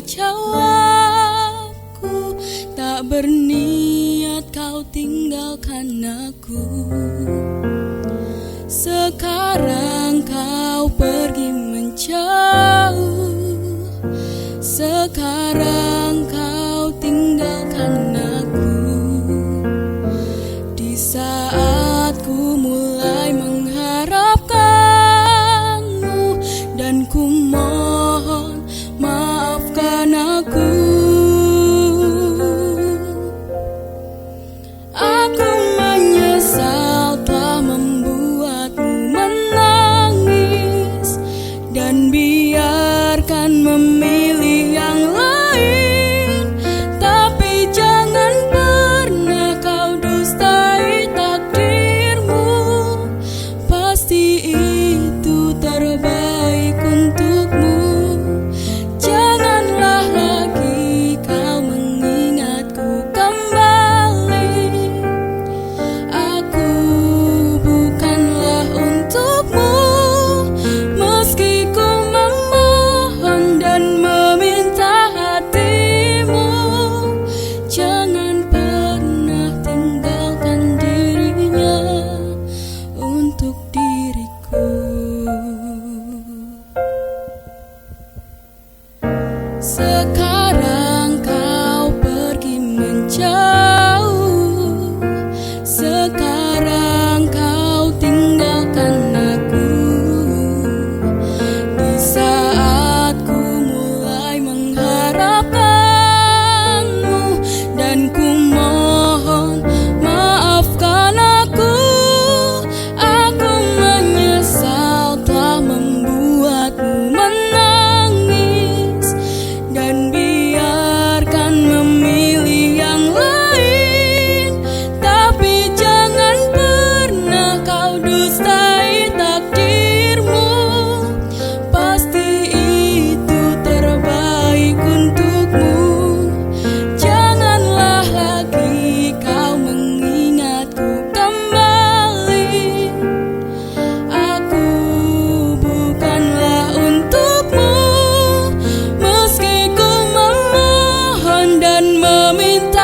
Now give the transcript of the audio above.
jawabku, tak berniat kau tinggalkan aku. Sekarang kau pergi menjauh, sekarang kau tinggalkan aku. Di saat ku mulai mengharapkanmu, dan ku mohon maafkan aku. Aku menyesal telah membuatmu menangis, dan biarkan memilih yang lain. Tapi jangan pernah kau dustai takdirmu, pasti itu terbaik untukmu. Janganlah lagi kau mengingatku kembali. Aku bukanlah untukmu, meski ku memohon dan meminta hatimu. Jangan pernah tinggalkan dirinya untuk diriku. Sekarang kau pergi menjauh, sekarang kau tinggalkan aku. Di saat ku mulai mengharapkanmu, dan ku mohon maafkan aku. Aku menyesal telah membuatmu menangis, dan biarkan memilih yang lain. Tapi jangan pernah kau dustai takdirmu, pasti itu terbaik untukmu. Janganlah lagi kau mengingatku kembali. Aku bukanlah untukmu, meski ku memohon dan meminta